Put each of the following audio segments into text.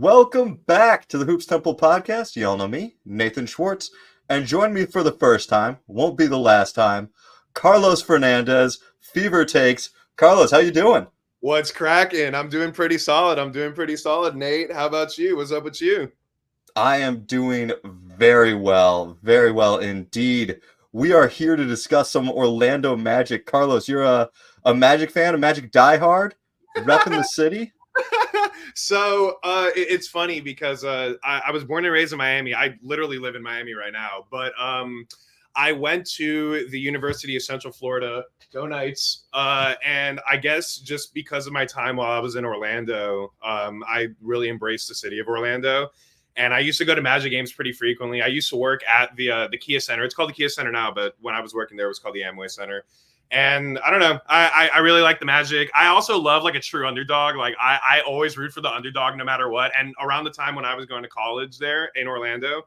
Welcome back to the Hoops Temple podcast. You all know me, Nathan Schwartz, and join me for the first time, won't be the last time, Carlos Fernandez, Fevertakes. Carlos, how you doing? What's cracking? I'm doing pretty solid. Nate, how about you? What's up with you? I am doing very well indeed. We are here to discuss some Orlando Magic. Carlos, you're a Magic fan, a Magic diehard, repping the city? It's funny because I was born and raised in Miami. I literally live in Miami right now, but I went to the University of Central Florida, go Knights, and I guess just because of my time while I was in Orlando, I really embraced the city of Orlando. And I used to go to Magic games pretty frequently. I used to work at the Kia Center. It's called the Kia Center now, but when I was working there, it was called the Amway Center. And I don't know. I really like the Magic. I also love like a true underdog. Like I always root for the underdog no matter what. And around the time when I was going to college there in Orlando,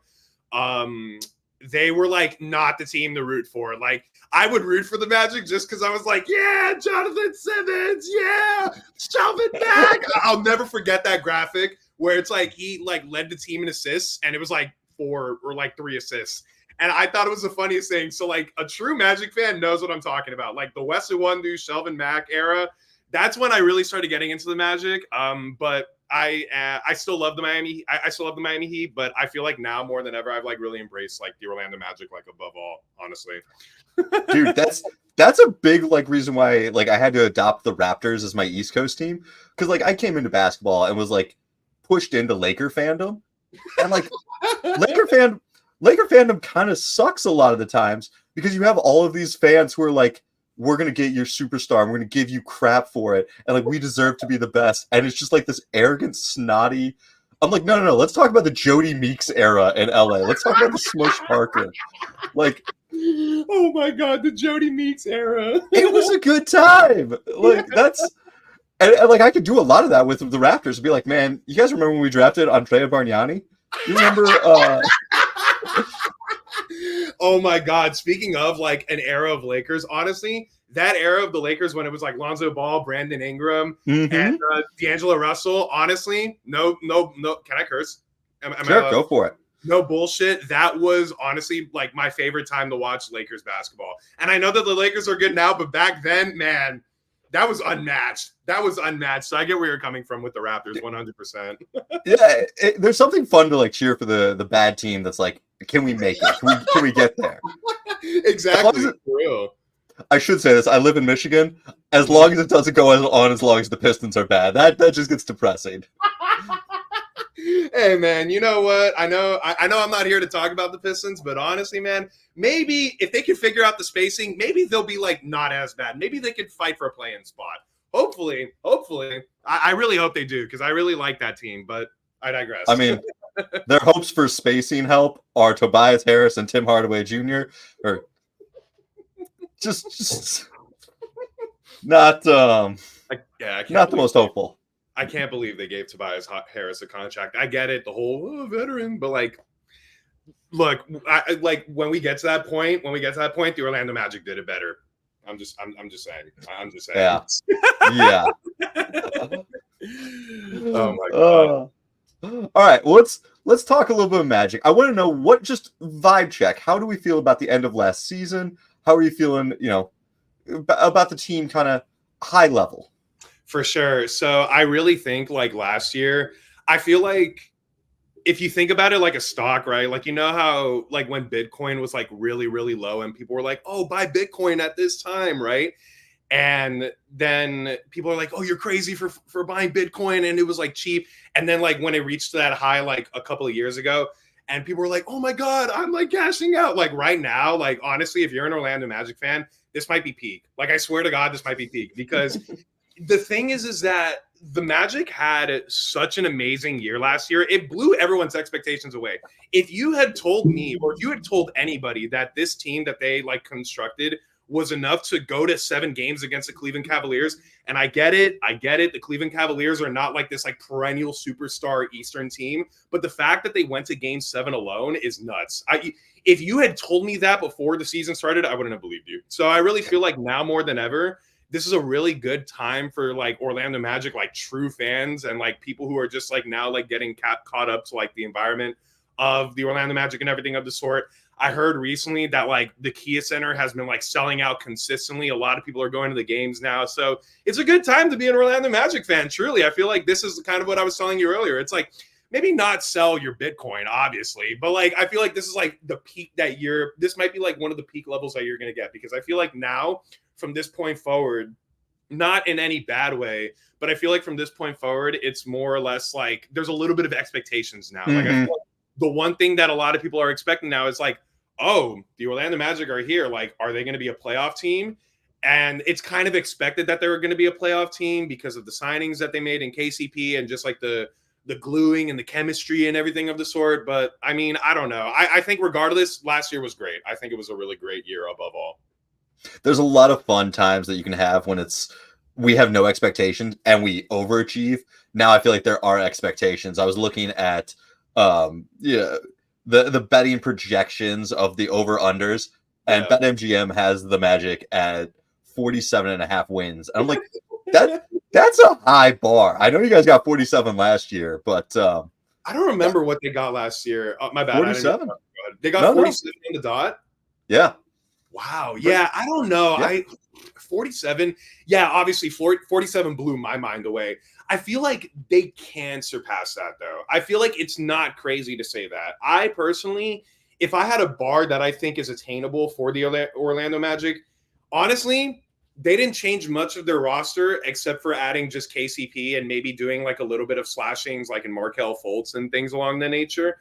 they were like not the team to root for. Like I would root for the Magic just because I was like, yeah, Jonathan Simmons, yeah, shove it back. I'll never forget that graphic where it's like he like led the team in assists and it was like 4 or like 3 assists. And I thought it was the funniest thing. So, like, a true Magic fan knows what I'm talking about. Like, the Wesley Wondu, Shelvin Mack era, that's when I really started getting into the Magic. But I still love the Miami. I still love the Miami Heat. But I feel like now more than ever, I've, like, really embraced, like, the Orlando Magic, like, above all, honestly. Dude, that's a big, like, reason why, like, I had to adopt the Raptors as my East Coast team. Because, like, I came into basketball and was, like, pushed into Laker fandom. And, like, Laker fandom kind of sucks a lot of the times because you have all of these fans who are like, we're going to get your superstar and we're going to give you crap for it. And like, we deserve to be the best. And it's just like this arrogant, snotty. I'm like, no. Let's talk about the Jody Meeks era in LA. Let's talk about the Smush Parker. Like, oh my God, the Jody Meeks era. It was a good time. Like, and like, I could do a lot of that with the Raptors. Be like, man, you guys remember when we drafted Andrea Bargnani? You remember, oh my God. Speaking of like an era of Lakers, honestly, that era of the Lakers when it was like Lonzo Ball, Brandon Ingram, and D'Angelo Russell, honestly, no. Can I curse? Sure, go for it. No bullshit. That was honestly like my favorite time to watch Lakers basketball. And I know that the Lakers are good now, but back then, man, that was unmatched. So I get where you're coming from with the Raptors 100%. Yeah, there's something fun to like cheer for the bad team that's like, can we make it? Can we get there? Exactly. For real. I should say this. I live in Michigan. As long as it doesn't go on as long as the Pistons are bad, that just gets depressing. Hey man, you know what? I know I'm not here to talk about the Pistons, but honestly, man, maybe if they could figure out the spacing, maybe they'll be like not as bad. Maybe they could fight for a play-in spot. Hopefully. I really hope they do because I really like that team, but I digress. I mean, their hopes for spacing help are Tobias Harris and Tim Hardaway Jr. or just not not the most hopeful. I can't believe they gave Tobias Harris a contract. I get it, the whole veteran, but like, look, like when we get to that point, the Orlando Magic did it better. I'm just saying. Yeah. Oh my God. All right, well, let's talk a little bit of Magic. I want to know what just vibe check. How do we feel about the end of last season? How are you feeling? About the team, kind of high level. For sure. So I really think like last year, I feel like if you think about it like a stock, right? Like, you know how like when Bitcoin was like really, really low and people were like, oh, buy Bitcoin at this time, right? And then people are like, oh, you're crazy for buying Bitcoin. And it was like cheap. And then like when it reached that high, like a couple of years ago, and people were like, oh my God, I'm like cashing out. Like right now, like honestly, if you're an Orlando Magic fan, this might be peak. Like I swear to God, this might be peak because the thing is that the Magic had such an amazing year last year. It blew everyone's expectations away. If you had told me or if you had told anybody that this team that they like constructed was enough to go to 7 games against the Cleveland Cavaliers, and I get it. The Cleveland Cavaliers are not like this like perennial superstar Eastern team, but the fact that they went to game 7 alone is nuts. If you had told me that before the season started, I wouldn't have believed you. So I really feel like now more than ever, this is a really good time for like Orlando Magic, like true fans and like people who are just like now like getting caught up to like the environment of the Orlando Magic and everything of the sort. I heard recently that like the Kia Center has been like selling out consistently. A lot of people are going to the games now. So it's a good time to be an Orlando Magic fan. Truly, I feel like this is kind of what I was telling you earlier. It's like, maybe not sell your Bitcoin, obviously, but like I feel like this is like the peak that this might be like one of the peak levels that you're going to get, because I feel like now from this point forward, not in any bad way, but I feel like from this point forward, it's more or less like there's a little bit of expectations now. Like I feel like the one thing that a lot of people are expecting now is like, oh, the Orlando Magic are here. Like, are they going to be a playoff team? And it's kind of expected that they're going to be a playoff team because of the signings that they made in KCP and just like the gluing and the chemistry and everything of the sort. But I mean, I don't know. I think regardless, last year was great. I think it was a really great year above all. There's a lot of fun times that you can have when we have no expectations and we overachieve. Now I feel like there are expectations. I was looking at the betting projections of the over-unders, and BetMGM has the Magic at 47.5 wins. And I'm like, that's a high bar. I know you guys got 47 last year, but I don't remember what they got last year. Oh, my bad. 47. They got 47 on the dot. Yeah. Wow. Yeah, I don't know. Yeah. 47. Yeah, obviously 47 blew my mind away. I feel like they can surpass that, though. I feel like it's not crazy to say that. I personally, if I had a bar that I think is attainable for the Orlando Magic, honestly, they didn't change much of their roster except for adding just KCP and maybe doing like a little bit of slashings like in Markelle Fultz and things along that nature.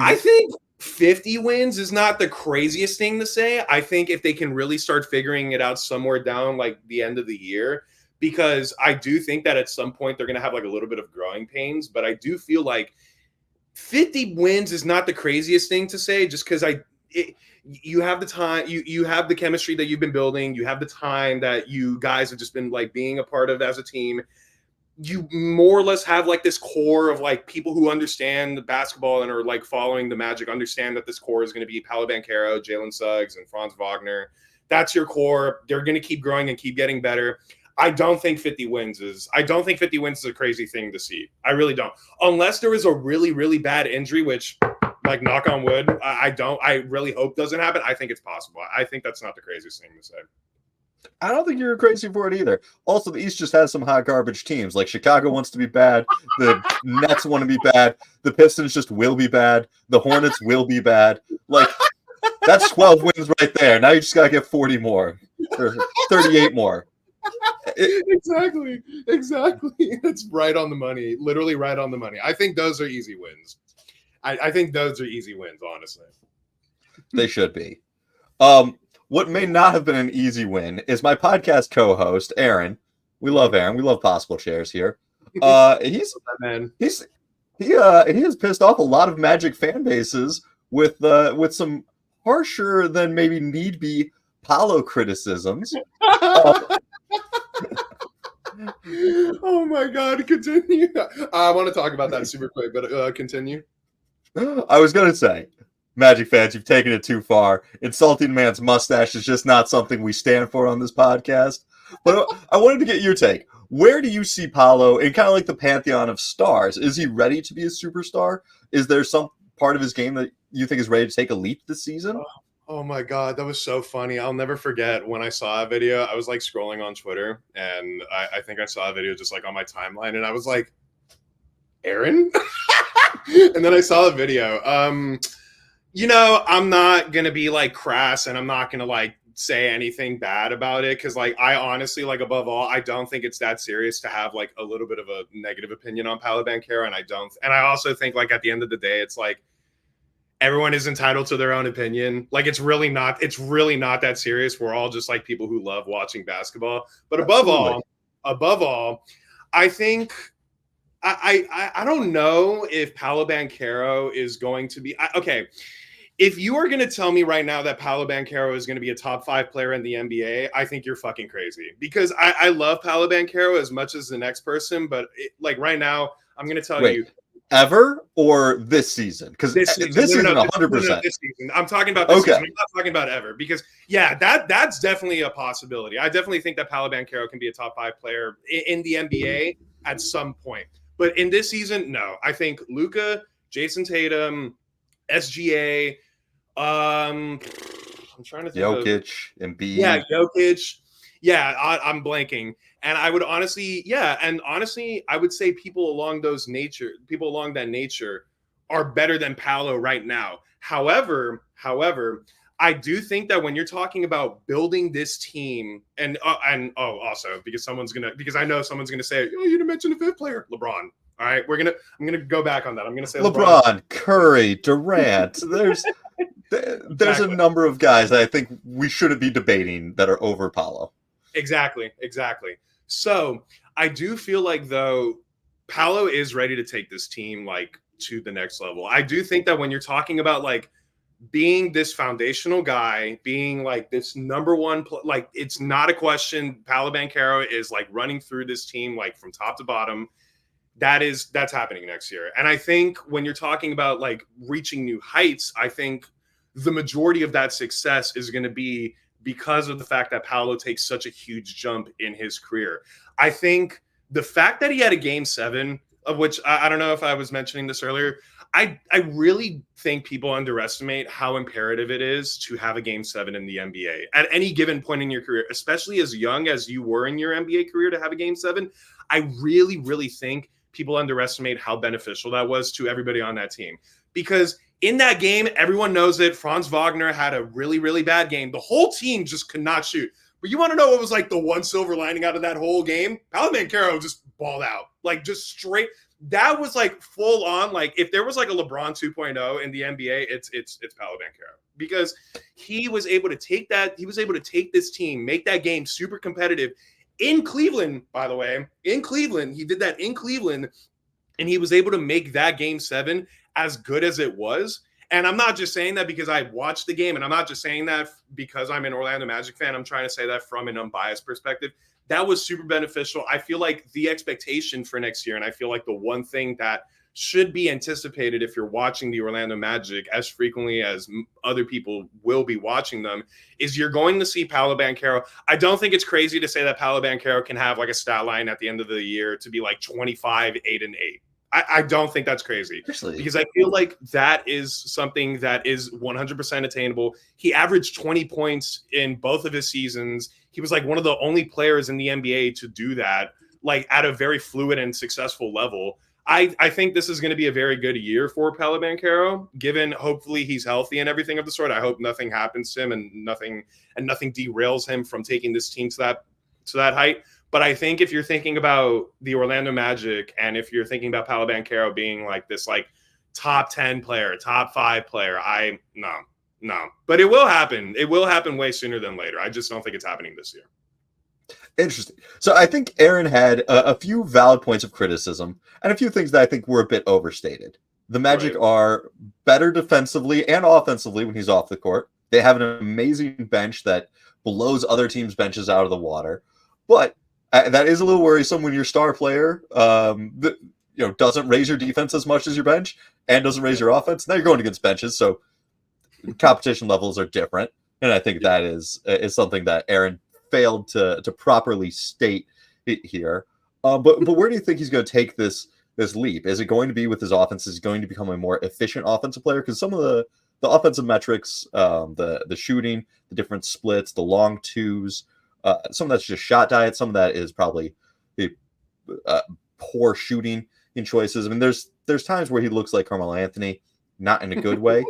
I think 50 wins is not the craziest thing to say. I think if they can really start figuring it out somewhere down like the end of the year, because I do think that at some point they're going to have like a little bit of growing pains, but I do feel like 50 wins is not the craziest thing to say, just because you have the time, you have the chemistry that you've been building, you have the time that you guys have just been like being a part of as a team. You more or less have like this core of like people who understand the basketball and are like following the Magic, understand that this core is going to be Paolo Banchero, Jalen Suggs, and Franz Wagner. That's your core. They're going to keep growing and keep getting better. I don't think 50 wins is a crazy thing to see. I really don't. Unless there is a really, really bad injury, which like knock on wood, I really hope doesn't happen. I think it's possible. I think that's not the craziest thing to say. I don't think you're crazy for it either. Also, the East just has some hot garbage teams. Like Chicago wants to be bad. The Nets want to be bad. The Pistons just will be bad. The Hornets will be bad. Like, that's 12 wins right there. Now you just got to get 40 more or 38 more. Exactly. It's right on the money. Literally right on the money. I think those are easy wins. I think those are easy wins, honestly. They should be. What may not have been an easy win is my podcast co-host, Aaron. We love Aaron. We love Possible Chairs here. He has pissed off a lot of Magic fan bases with some harsher than maybe need be Paolo criticisms. Oh my God! Continue. I want to talk about that super quick, but continue. I was gonna say, Magic fans, you've taken it too far. Insulting a man's mustache is just not something we stand for on this podcast. But I wanted to get your take. Where do you see Paolo in kind of like the pantheon of stars? Is he ready to be a superstar? Is there some part of his game that you think is ready to take a leap this season? Oh my God, that was so funny. I'll never forget when I saw a video. I was like scrolling on Twitter, and I think I saw a video just like on my timeline, and I was like, Aaron? And then I saw a video. You know, I'm not going to be like crass, and I'm not going to like say anything bad about it, because like I honestly, like above all, I don't think it's that serious to have like a little bit of a negative opinion on Paolo Banchero, and I also think like at the end of the day, it's like everyone is entitled to their own opinion. Like it's really not that serious. We're all just like people who love watching basketball. But above all, I think I don't know if Paolo Banchero is going to be okay. If you are going to tell me right now that Paolo Banchero is going to be a top 5 player in the NBA, I think you're fucking crazy, because I love Paolo Banchero as much as the next person. But like right now, I'm going to tell you. ever or this season? Because This season, season, 100%. This season. I'm talking about this Okay. season. I'm not talking about ever because that's definitely a possibility. I definitely think that Paolo Banchero can be a top 5 player in the NBA at some point. But in this season, no. I think Luka, Jason Tatum, SGA, I'm trying to think Jokic, Embiid. Yeah, Jokic. Yeah, I'm blanking. And I would honestly, I would say people along that nature are better than Paolo right now. However, I do think that when you're talking about building this team, and also because I know someone's gonna say, oh, you didn't mention the 5th player, LeBron. All right, I'm gonna go back on that. I'm gonna say LeBron, Curry, Durant. There's a number of guys that I think we shouldn't be debating that are over Paolo. Exactly. So I do feel like though Paolo is ready to take this team like to the next level. I do think that when you're talking about like being this foundational guy, being like this number one, like it's not a question. Paolo Banchero is like running through this team like from top to bottom. That's happening next year. And I think when you're talking about like reaching new heights, I think the majority of that success is going to be because of the fact that Paolo takes such a huge jump in his career. I think the fact that he had a game 7, of which I don't know if I was mentioning this earlier, I really think people underestimate how imperative it is to have a game 7 in the NBA at any given point in your career, especially as young as you were in your NBA career to have a game 7. I really, really think people underestimate how beneficial that was to everybody on that team. Because in that game, everyone knows it. Franz Wagner had a really, really bad game. The whole team just could not shoot. But you want to know what was like the one silver lining out of that whole game? Paolo Banchero just balled out. Like just straight. That was like full on. Like if there was like a LeBron 2.0 in the NBA, it's Paolo Banchero. Because he was able to take that. He was able to take this team, make that game super competitive. In Cleveland, by the way, he did that in Cleveland, and he was able to make that game 7 as good as it was. And I'm not just saying that because I watched the game, and I'm not just saying that because I'm an Orlando Magic fan. I'm trying to say that from an unbiased perspective. That was super beneficial. I feel like the expectation for next year, and I feel like the one thing that should be anticipated if you're watching the Orlando Magic as frequently as other people will be watching them, is you're going to see Paolo Banchero. I don't think it's crazy to say that Paolo Banchero can have like a stat line at the end of the year to be like 25, 8, and 8. I don't think that's crazy because I feel like that is something that is 100% attainable. He averaged 20 points in both of his seasons. He was like one of the only players in the NBA to do that, like at a very fluid and successful level. I think this is going to be a very good year for Paolo Banchero, given hopefully he's healthy and everything of the sort. I hope nothing happens to him and nothing derails him from taking this team to that height. But I think if you're thinking about the Orlando Magic and if you're thinking about Paolo Banchero being like this like top 10 player, top 5 player, no. But it will happen. It will happen way sooner than later. I just don't think it's happening this year. Interesting. So I think Aaron had a few valid points of criticism and a few things that I think were a bit overstated. The Magic are better defensively and offensively when he's off the court. They have an amazing bench that blows other teams' benches out of the water. But that is a little worrisome when your star player doesn't raise your defense as much as your bench and doesn't raise your offense. Now you're going against benches, so competition levels are different. And I think that is something that Aaron failed to properly state here. But where do you think he's going to take this leap? Is it going to be with his offense? Is he going to become a more efficient offensive player? Because some of the offensive metrics, the shooting, the different splits, the long twos, some of that's just shot diet. Some of that is probably poor shooting in choices. I mean, there's times where he looks like Carmelo Anthony, not in a good way.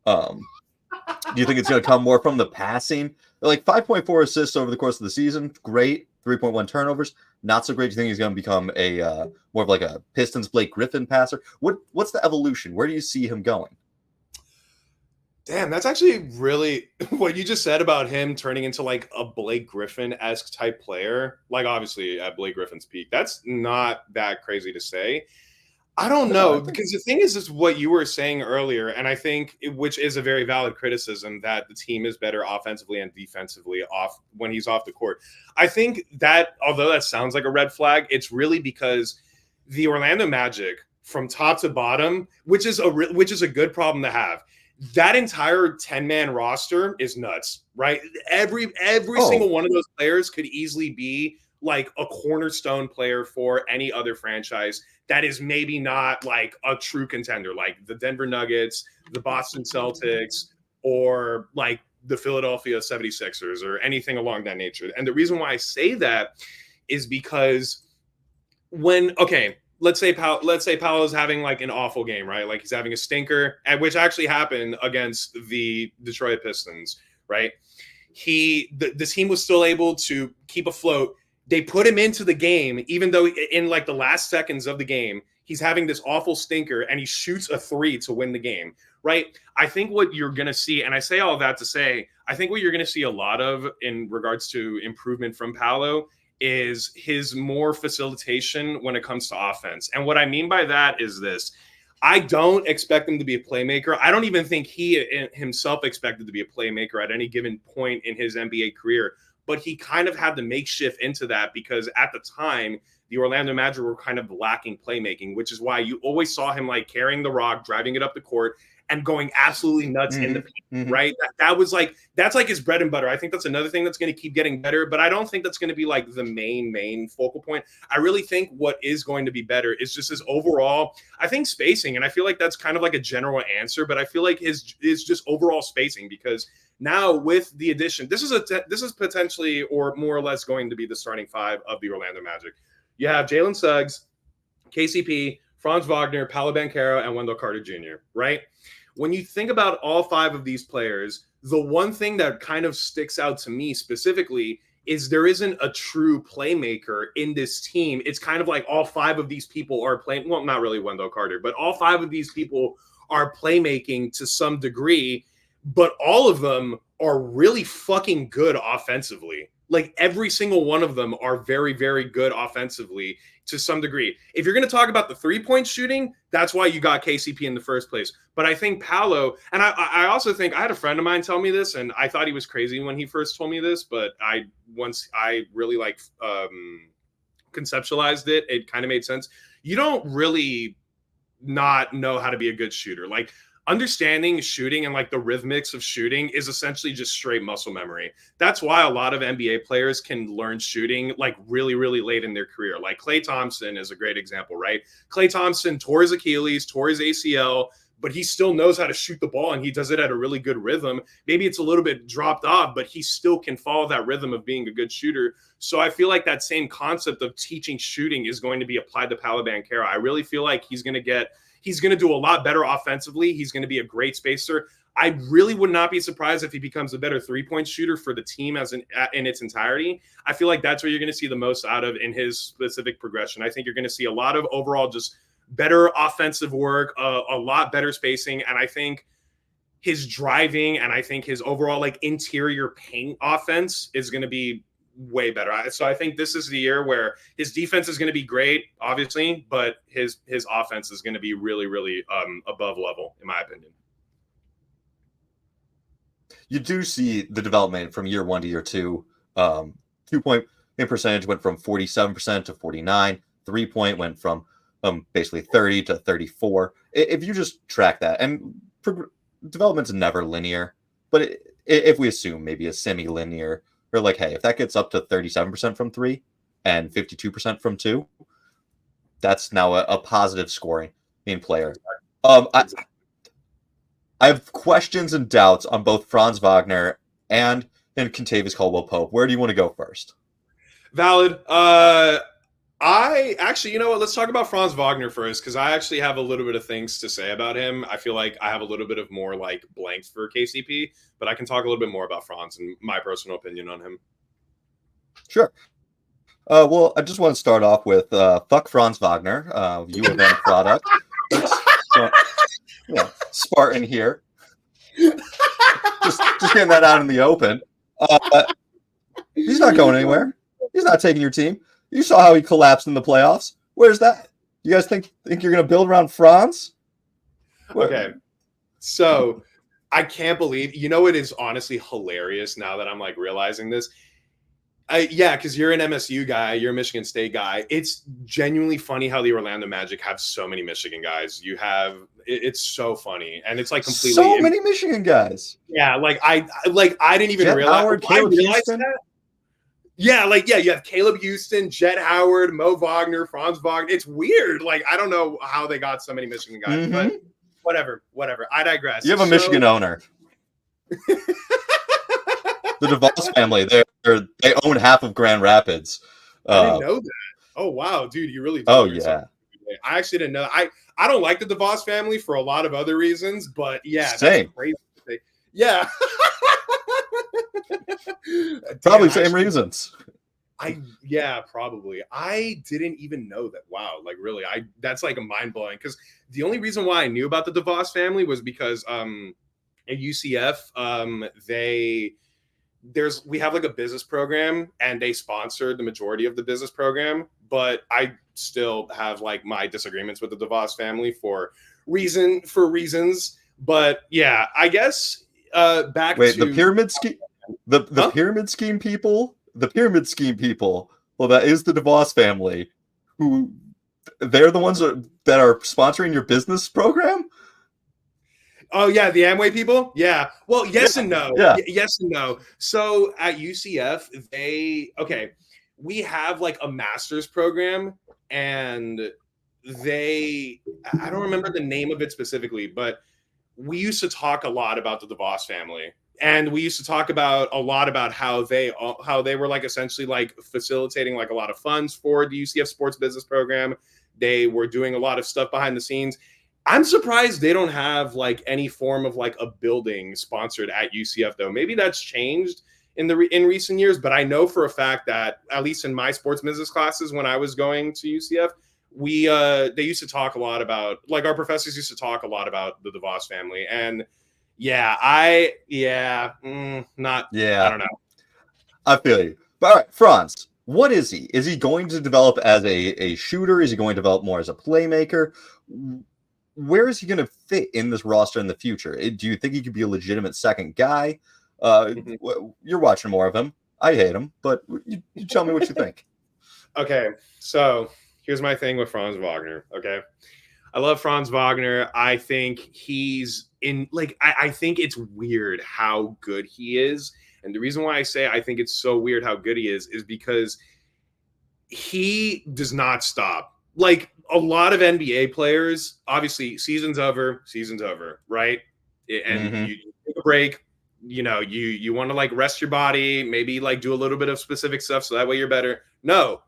Do you think it's going to come more from the passing? Like 5.4 assists over the course of the season, great. 3.1 turnovers, not so great. Do you think he's going to become a more of like a Pistons Blake Griffin passer? What's the evolution? Where do you see him going? Damn, that's actually really what you just said about him turning into like a Blake Griffin-esque type player. Like obviously at Blake Griffin's peak, that's not that crazy to say. I don't know, because the thing is what you were saying earlier, and I think which is a very valid criticism that the team is better offensively and defensively off when he's off the court. I think that although that sounds like a red flag, it's really because the Orlando Magic from top to bottom, which is a good problem to have. That entire 10-man roster is nuts, right? Every single one of those players could easily be like a cornerstone player for any other franchise that is maybe not like a true contender, like the Denver Nuggets, the Boston Celtics, or like the Philadelphia 76ers or anything along that nature. And the reason why I say that is because let's say Paolo's having like an awful game, right? Like he's having a stinker, which actually happened against the Detroit Pistons, right? The team was still able to keep afloat. They put him into the game, even though in like the last seconds of the game, he's having this awful stinker and he shoots a 3 to win the game, right? I think what you're going to see, and I say all that to say, I think what you're going to see a lot of in regards to improvement from Paolo is his more facilitation when it comes to offense. And what I mean by that is this. I don't expect him to be a playmaker. I don't even think he himself expected to be a playmaker at any given point in his NBA career. But he kind of had to make shift into that because at the time, the Orlando Magic were kind of lacking playmaking, which is why you always saw him like carrying the rock, driving it up the court, and going absolutely nuts in the paint, right? That's like his bread and butter. I think that's another thing that's going to keep getting better, but I don't think that's going to be like the main focal point. I really think what is going to be better is just his overall, I think spacing, and I feel like that's kind of like a general answer, but I feel like his just overall spacing because now with the addition, this is potentially or more or less going to be the starting 5 of the Orlando Magic. You have Jalen Suggs, KCP, Franz Wagner, Paolo Banchero, and Wendell Carter Jr., right? When you think about all 5 of these players, the one thing that kind of sticks out to me specifically is there isn't a true playmaker in this team. It's kind of like all 5 of these people are playing. Well, not really Wendell Carter, but all 5 of these people are playmaking to some degree, but all of them are really fucking good offensively. Like every single one of them are very, very good offensively to some degree. If you're going to talk about the 3-point shooting, that's why you got KCP in the first place. But I think Paolo, and I also think I had a friend of mine tell me this, and I thought he was crazy when he first told me this, but once I really conceptualized it, it kind of made sense. You don't really not know how to be a good shooter. Like understanding shooting and like the rhythmics of shooting is essentially just straight muscle memory. That's why a lot of NBA players can learn shooting like really, really late in their career. Like Klay Thompson is a great example, right? Klay Thompson tore his Achilles, tore his ACL, but he still knows how to shoot the ball and he does it at a really good rhythm. Maybe it's a little bit dropped off, but he still can follow that rhythm of being a good shooter. So I feel like that same concept of teaching shooting is going to be applied to Paolo Banchero. I really feel like he's going to do a lot better offensively. He's going to be a great spacer. I really would not be surprised if he becomes a better 3-point shooter for the team in its entirety. I feel like that's where you're going to see the most out of in his specific progression. I think you're going to see a lot of overall just better offensive work, a lot better spacing, and I think his driving and I think his overall like interior paint offense is going to be way better. So I think this is the year where his defense is going to be great, obviously, but his offense is going to be really, really above level, in my opinion. You do see the development from year 1 to year 2. 2-point percentage went from 47% to 49%. 3-point went from basically 30 to 34. If you just track that, and development's never linear, but if we assume maybe a semi-linear, or like, hey, if that gets up to 37% from 3 and 52% from 2, that's now a positive scoring player. I have questions and doubts on both Franz Wagner and Kentavious Caldwell-Pope. Where do you want to go first? Valid. I actually, you know what? Let's talk about Franz Wagner first, because I actually have a little bit of things to say about him. I feel like I have a little bit of more like blanks for KCP, but I can talk a little bit more about Franz and my personal opinion on him. Sure. Well, I just want to start off with fuck Franz Wagner, U of M product. So, Spartan here. just getting that out in the open. He's not going anywhere. He's not taking your team. You saw how he collapsed in the playoffs. Where's that? You guys think you're going to build around Franz? Okay. So I can't believe, it is honestly hilarious now that I'm like realizing this. Yeah, because you're an MSU guy, you're a Michigan State guy. It's genuinely funny how the Orlando Magic have so many Michigan guys. It's so funny, and it's like So completely. many Michigan guys. Yeah, I didn't even Jet realize. Howard, I Caleb realized Houston. that. Yeah, you have Caleb Houston, Jet Howard, Mo Wagner, Franz Wagner. It's weird. Like, I don't know how they got so many Michigan guys, but whatever. I digress. You have a Michigan owner. The DeVos family, they own half of Grand Rapids. I didn't know that. Oh wow, dude, you really do. Oh yeah. I actually didn't know. I don't like the DeVos family for a lot of other reasons, but yeah, same. That's crazy. Yeah. Probably same reasons. Probably. I didn't even know that. Wow, like really, that's like a mind blowing, because the only reason why I knew about the DeVos family was because at UCF we have like a business program, and they sponsored the majority of the business program, but I still have like my disagreements with the DeVos family for reasons. But yeah, I guess back to the pyramid scheme. The pyramid scheme people. The pyramid scheme people. Well, that is the DeVos family. Who they're the ones that are sponsoring your business program. Oh yeah, the Amway people. Yeah. Well, yes and no. Yeah. Yes and no. So at UCF, we have like a master's program, and I don't remember the name of it specifically, but we used to talk a lot about the DeVos family, and we used to talk a lot about how they were like essentially like facilitating like a lot of funds for the UCF sports business program. They were doing a lot of stuff behind the scenes. I'm surprised they don't have like any form of like a building sponsored at UCF though. Maybe that's changed in recent years, but I know for a fact that at least in my sports business classes when I was going to UCF, they used to talk a lot about, like, our professors used to talk a lot about the DeVos family. And I don't know. I feel you. But all right, Franz, what is he? Is he going to develop as a shooter? Is he going to develop more as a playmaker? Where is he going to fit in this roster in the future? Do you think he could be a legitimate second guy? You're watching more of him. I hate him, but you tell me what you think. Okay, so here's my thing with Franz Wagner. Okay, I love Franz Wagner. I think he's in, like, I think it's weird how good he is. And the reason why I say I think it's so weird how good he is because he does not stop. Like a lot of NBA players, obviously, season's over, right? And you take a break. You know, you want to like rest your body, maybe like do a little bit of specific stuff so that way you're better. No,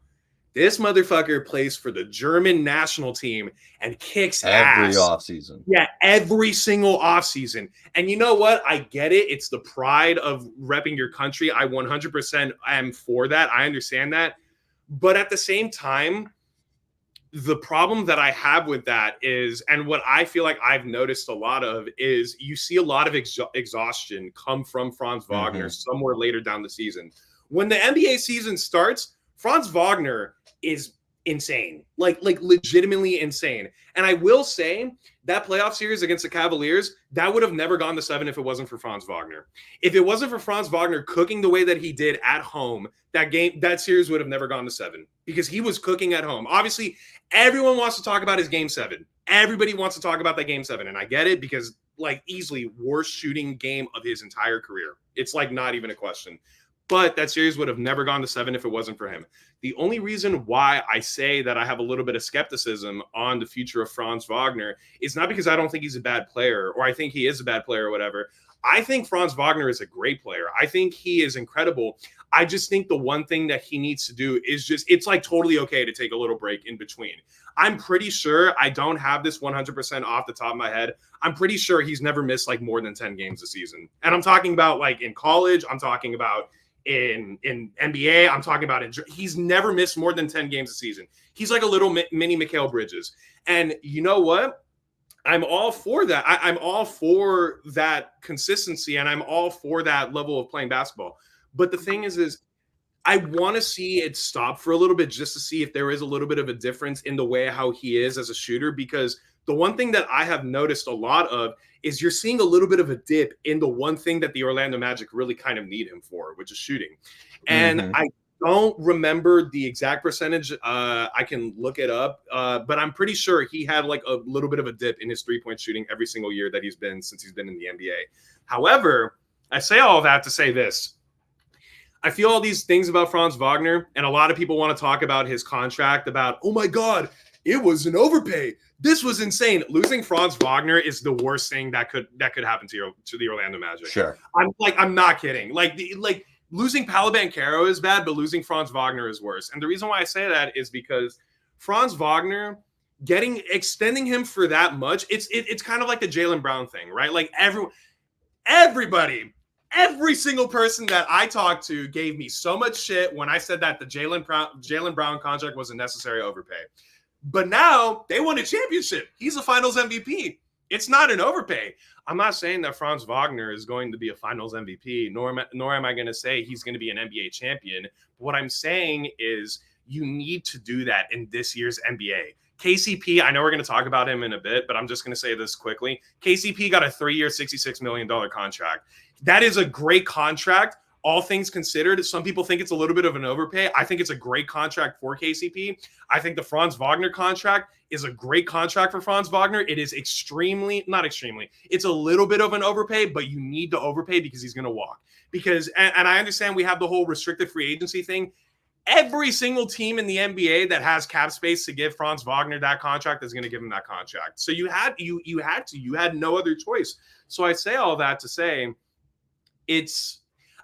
this motherfucker plays for the German national team and kicks every ass. offseason. Yeah, every single offseason. And you know what? I get it. It's the pride of repping your country. I 100% am for that. I understand that. But at the same time, the problem that I have with that is, and what I feel like I've noticed a lot of, is you see a lot of exhaustion come from Franz Wagner somewhere later down the season. When the NBA season starts, Franz Wagner is insane, like legitimately insane. And I will say that playoff series against the Cavaliers, that would have never gone to 7 if it wasn't for Franz Wagner. If it wasn't for Franz Wagner cooking the way that he did at home, that series would have never gone to 7 because he was cooking at home. Obviously, everyone wants to talk about his game 7. Everybody wants to talk about that game 7. And I get it, because like easily worst shooting game of his entire career. It's like not even a question. But that series would have never gone to 7 if it wasn't for him. The only reason why I say that I have a little bit of skepticism on the future of Franz Wagner is not because I don't think he's a bad player, or I think he is a bad player or whatever. I think Franz Wagner is a great player. I think he is incredible. I just think the one thing that he needs to do is it's like totally okay to take a little break in between. I'm pretty sure, I don't have this 100% off the top of my head, I'm pretty sure he's never missed like more than 10 games a season. And I'm talking about like in college, I'm talking about in NBA, I'm talking about he's never missed more than 10 games a season. He's like a little mini Mikal Bridges. And you know what? I'm all for that. I'm all for that consistency, and I'm all for that level of playing basketball. But the thing is I want to see it stop for a little bit, just to see if there is a little bit of a difference in the way how he is as a shooter. Because the one thing that I have noticed a lot of is you're seeing a little bit of a dip in the one thing that the Orlando Magic really kind of need him for, which is shooting. And don't remember the exact percentage. I can look it up, but I'm pretty sure he had like a little bit of a dip in his 3-point shooting every single year that since he's been in the NBA. However, I say all of that to say this. I feel all these things about Franz Wagner, and a lot of people want to talk about his contract, about, oh my God, it was an overpay. This was insane. Losing Franz Wagner is the worst thing that could happen to the Orlando Magic. Sure. I'm not kidding. Like losing Paolo Banchero is bad, but losing Franz Wagner is worse. And the reason why I say that is because Franz Wagner, extending him for that much, it's kind of like the Jaylen Brown thing, right? Like every single person that I talked to gave me so much shit when I said that the Jaylen Brown contract was a necessary overpay. But now they won a championship. He's a Finals MVP. It's not an overpay. I'm not saying that Franz Wagner is going to be a Finals MVP, nor am I going to say he's going to be an NBA champion. What I'm saying is you need to do that in this year's NBA. KCP, I know we're going to talk about him in a bit, but I'm just going to say this quickly. KCP got a 3-year, $66 million contract. That is a great contract. All things considered, some people think it's a little bit of an overpay. I think it's a great contract for KCP. I think the Franz Wagner contract is a great contract for Franz Wagner. It is it's a little bit of an overpay, but you need to overpay because he's going to walk. And I understand we have the whole restricted free agency thing. Every single team in the NBA that has cap space to give Franz Wagner that contract is going to give him that contract. So you had no other choice. So I say all that to say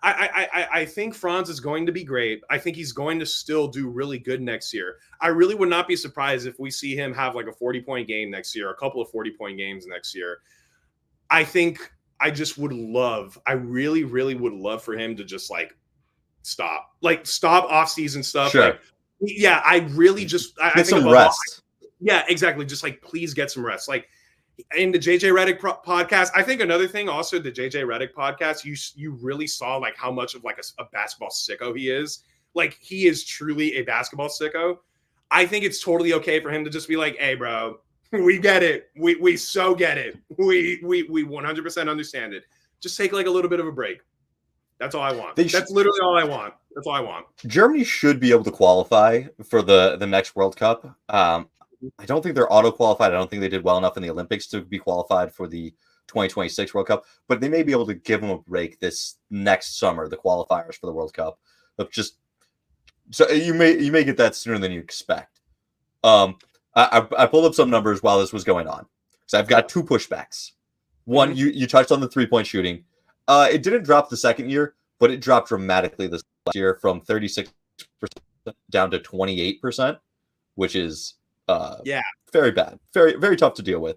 I think Franz is going to be great. I think he's going to still do really good next year. I really would not be surprised if we see him have like a 40-point game next year, a couple of 40-point games next year. I really, really would love for him to just stop off-season stuff. Sure. I really just I get think some rest. Yeah, exactly. Just please get some rest. In the JJ Redick podcast, I think another thing also, the JJ Redick podcast, you really saw how much of a basketball sicko he is. He is truly a basketball sicko. I think it's totally okay for him to just be like, hey, bro, we get it. We so get it. We 100% understand it. Just take a little bit of a break. That's all I want. That's literally all I want. That's all I want. Germany should be able to qualify for the next World Cup. I don't think they're auto-qualified. I don't think they did well enough in the Olympics to be qualified for the 2026 World Cup, but they may be able to give them a break this next summer, the qualifiers for the World Cup. So you may get that sooner than you expect. I pulled up some numbers while this was going on. So I've got two pushbacks. One, you touched on the 3-point shooting. It didn't drop the second year, but it dropped dramatically this last year from 36% down to 28%, which is very bad, very, very tough to deal with.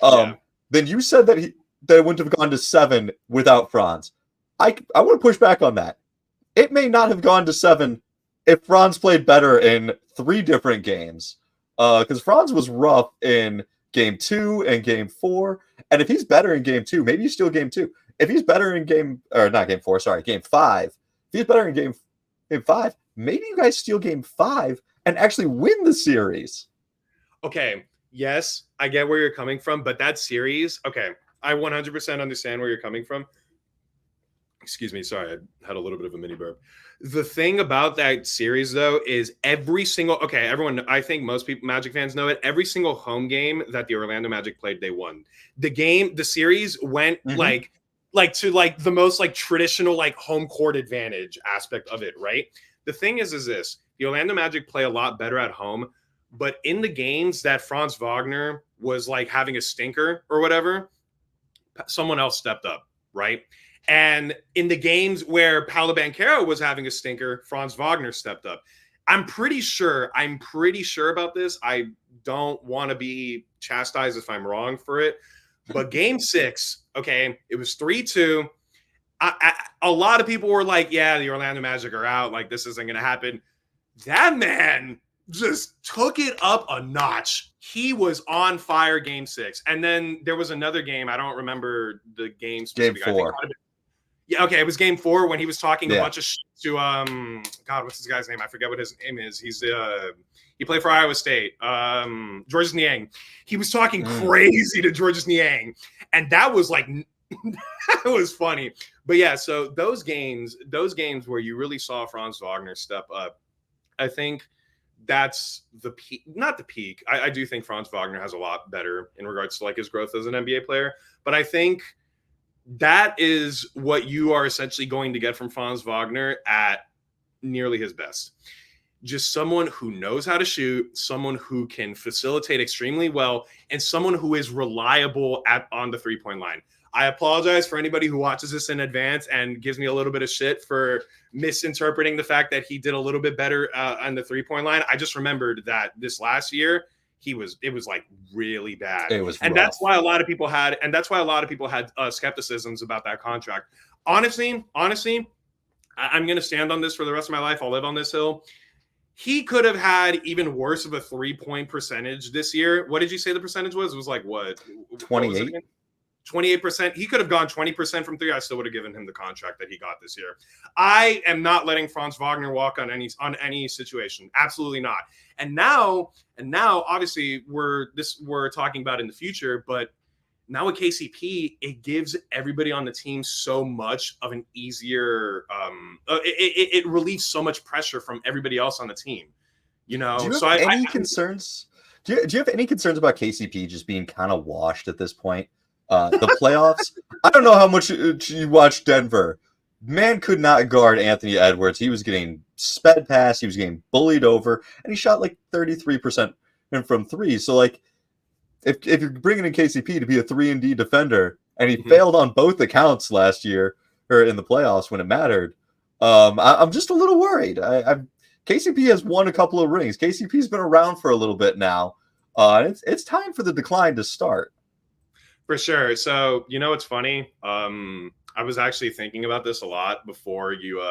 Then you said that it wouldn't have gone to 7 without Franz. I want to push back on that. It may not have gone to 7 if Franz played better in 3 different games, because Franz was rough in game 2 and game 4, and if he's better in game 2, maybe you steal game 2. If he's better in game 5, if he's better in game 5, maybe you guys steal game 5 and actually win the series. Okay, yes, I get where you're coming from, but that series, okay, I 100% understand where you're coming from. Excuse me, sorry, I had a little bit of a mini burp. The thing about that series, though, is everyone, I think most people, Magic fans know it, every single home game that the Orlando Magic played, they won. The series went to the most traditional home court advantage aspect of it, right? The thing is this, the Orlando Magic play a lot better at home, but in the games that Franz Wagner was having a stinker or whatever, someone else stepped up, right? And in the games where Paolo Banchero was having a stinker, Franz Wagner stepped up. I'm pretty sure about this. I don't want to be chastised if I'm wrong for it, but game 6, okay, it was 3-2. A lot of people were like, yeah, the Orlando Magic are out. This isn't going to happen. That man just took it up a notch. He was on fire game 6. And then there was another game. I don't remember the game specific. Game 4. It was game 4 when he was talking a bunch of shit to God, what's this guy's name? I forget what his name is. He played for Iowa State. Georges Niang. He was talking crazy to Georges Niang. And that was It was funny. But yeah, so those games where you really saw Franz Wagner step up, I think that's the peak, not the peak. I do think Franz Wagner has a lot better in regards to like his growth as an NBA player, but I think that is what you are essentially going to get from Franz Wagner at nearly his best. Just someone who knows how to shoot, someone who can facilitate extremely well, and someone who is reliable on the three-point line. I apologize for anybody who watches this in advance and gives me a little bit of shit for misinterpreting the fact that he did a little bit better on the three-point line. I just remembered that this last year, it was like really bad. It was, and rough. that's why a lot of people had skepticisms about that contract. Honestly, I'm going to stand on this for the rest of my life. I'll live on this hill. He could have had even worse of a 3-point percentage this year. What did you say the percentage was? It was like what? 28. 28%. He could have gone 20% from three. I still would have given him the contract that he got this year. I am not letting Franz Wagner walk on any situation. Absolutely not. And now, obviously, we're talking about in the future, but now with KCP, it gives everybody on the team so much of an easier. It relieves so much pressure from everybody else on the team. You know. Do you have any concerns? Do you have any concerns about KCP just being kind of washed at this point? The playoffs. I don't know how much you watched Denver. Man could not guard Anthony Edwards. He was getting sped past. He was getting bullied over, and he shot like 33% from three. So like, if you're bringing in KCP to be a 3-and-D defender, and he failed on both accounts last year or in the playoffs when it mattered, I'm just a little worried. KCP has won a couple of rings. KCP's been around for a little bit now. It's time for the decline to start. For sure. So, you know, it's funny. I was actually thinking about this a lot before you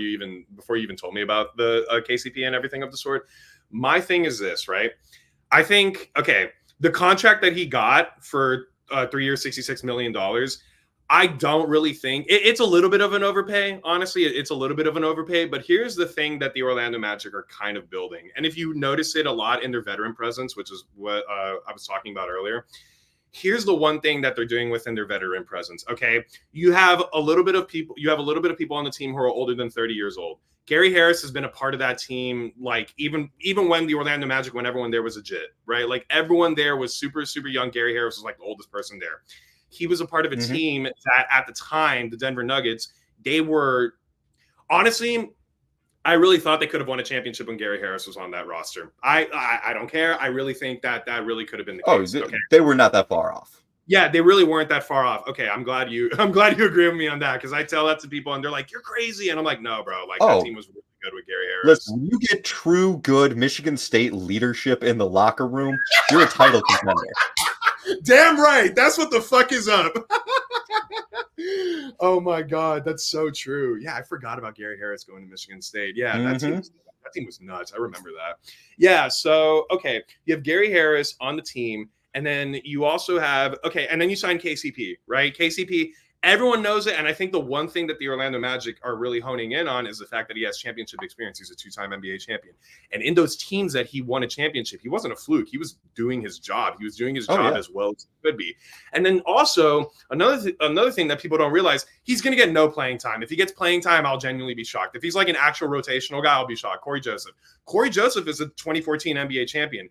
even told me about the KCP and everything of the sort. My thing is this, right? I think, okay, the contract that he got for 3 years, $66 million, I don't really think it's a little bit of an overpay. Honestly, it's a little bit of an overpay. But here's the thing that the Orlando Magic are kind of building. And if you notice it a lot in their veteran presence, which is what I was talking about earlier, here's the one thing that they're doing within their veteran presence. Okay. You have a little bit of people on the team who are older than 30 years old. Gary Harris has been a part of that team. Like even when the Orlando Magic, when everyone there was legit, right? Like everyone there was super, super young. Gary Harris was like the oldest person there. He was a part of a team that at the time, the Denver Nuggets, they were honestly, I really thought they could have won a championship when Gary Harris was on that roster. I don't care. I really think that really could have been the case. Okay. They were not that far off. Yeah, they really weren't that far off. Okay, I'm glad you agree with me on that, because I tell that to people and they're like, "You're crazy," and I'm like, "No, bro. Like that team was really good with Gary Harris." Listen, when you get true good Michigan State leadership in the locker room, you're a title contender. Damn right. That's what the fuck is up. Oh my God, that's so true. Yeah, I forgot about Gary Harris going to Michigan State. Yeah, that team was nuts. I remember that. Yeah, so okay, you have Gary Harris on the team, and then you also have and then you sign KCP, right? KCP, everyone knows it, and I think the one thing that the Orlando Magic are really honing in on is the fact that he has championship experience. He's a 2-time NBA champion, and in those teams that he won a championship, he wasn't a fluke. He was doing his job. He was doing his job as well as he could be. And then also another thing that people don't realize, he's going to get no playing time. If he gets playing time, I'll genuinely be shocked. If he's like an actual rotational guy, I'll be shocked. Corey Joseph is a 2014 NBA champion.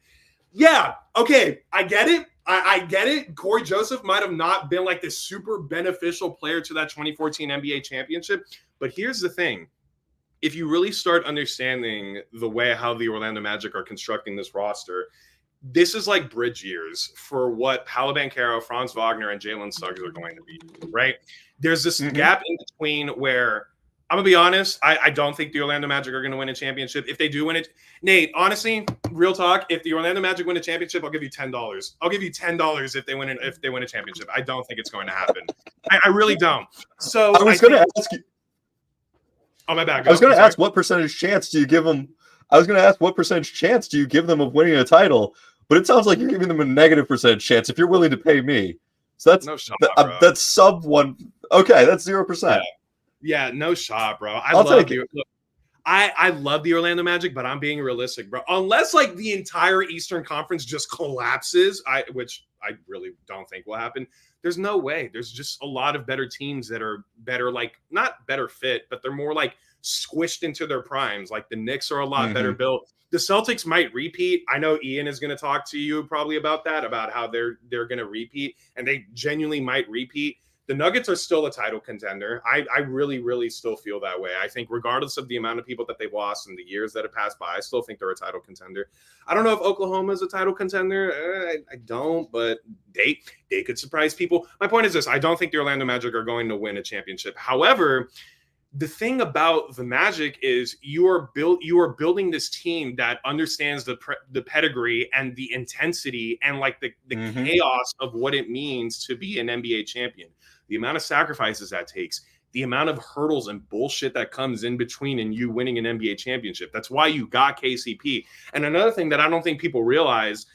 Yeah, okay, I get it. I get it. Corey Joseph might have not been like this super beneficial player to that 2014 NBA championship. But here's the thing. If you really start understanding the way how the Orlando Magic are constructing this roster, this is like bridge years for what Paolo Banchero, Franz Wagner, and Jalen Suggs are going to be, right? There's this gap in between where, I'm going to be honest, I don't think the Orlando Magic are going to win a championship. If they do win it, Nate, honestly, real talk, if the Orlando Magic win a championship, I'll give you $10. I'll give you $10 if they win a championship. I don't think it's going to happen. I really don't. So I was going to ask you. Oh, my bad. I was going to ask what percentage chance do you give them? I was going to ask what percentage chance do you give them of winning a title? But it sounds like you're giving them a negative percentage chance if you're willing to pay me. So that's no shot, that's sub one. Okay, that's 0%. Yeah, no shot, bro. I love the Orlando Magic, but I'm being realistic, bro. Unless like the entire Eastern Conference just collapses, which I really don't think will happen. There's no way. There's just a lot of better teams that are better, like not better fit, but they're more like squished into their primes. Like the Knicks are a lot better built. The Celtics might repeat. I know Ian is going to talk to you probably about that, about how they're going to repeat, and they genuinely might repeat. The Nuggets are still a title contender. I really, really still feel that way. I think regardless of the amount of people that they've lost in the years that have passed by, I still think they're a title contender. I don't know if Oklahoma is a title contender. I don't, but they could surprise people. My point is this. I don't think the Orlando Magic are going to win a championship. However, the thing about the Magic is you are building this team that understands the pedigree and the intensity and like the chaos of what it means to be an NBA champion. The amount of sacrifices that takes, the amount of hurdles and bullshit that comes in between and you winning an NBA championship. That's why you got KCP. And another thing that I don't think people realize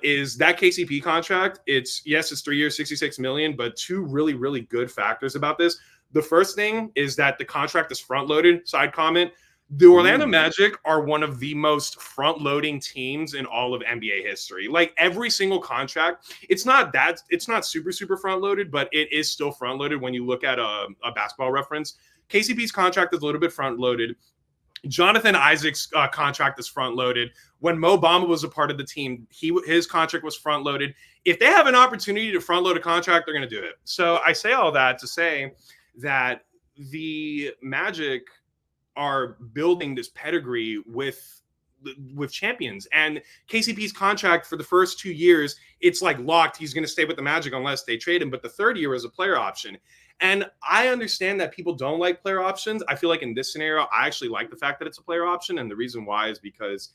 is that KCP contract. It's 3 years, $66 million, but two really, really good factors about this. The first thing is that the contract is front-loaded. Side comment. The Orlando Magic are one of the most front-loading teams in all of NBA history. Like every single contract, it's not super, super front-loaded, but it is still front-loaded when you look at a basketball reference. KCP's contract is a little bit front-loaded. Jonathan Isaac's contract is front-loaded. When Mo Bamba was a part of the team, his contract was front-loaded. If they have an opportunity to front-load a contract, they're going to do it. So I say all that to say that the Magic are building this pedigree with champions, and KCP's contract for the first 2 years, it's like locked. He's going to stay with the Magic unless they trade him. But the third year is a player option. And I understand that people don't like player options. I feel like in this scenario, I actually like the fact that it's a player option. And the reason why is because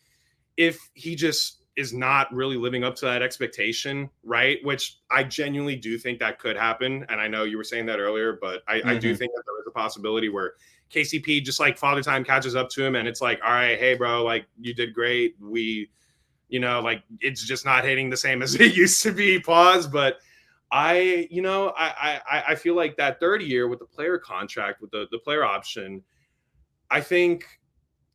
if he just is not really living up to that expectation, right? Which I genuinely do think that could happen. And I know you were saying that earlier, but I do think that there is a possibility where KCP just like Father Time catches up to him and it's like, all right, hey bro, like you did great. We, like it's just not hitting the same as it used to be. Pause. But I feel like that third year with the player contract, with the player option, I think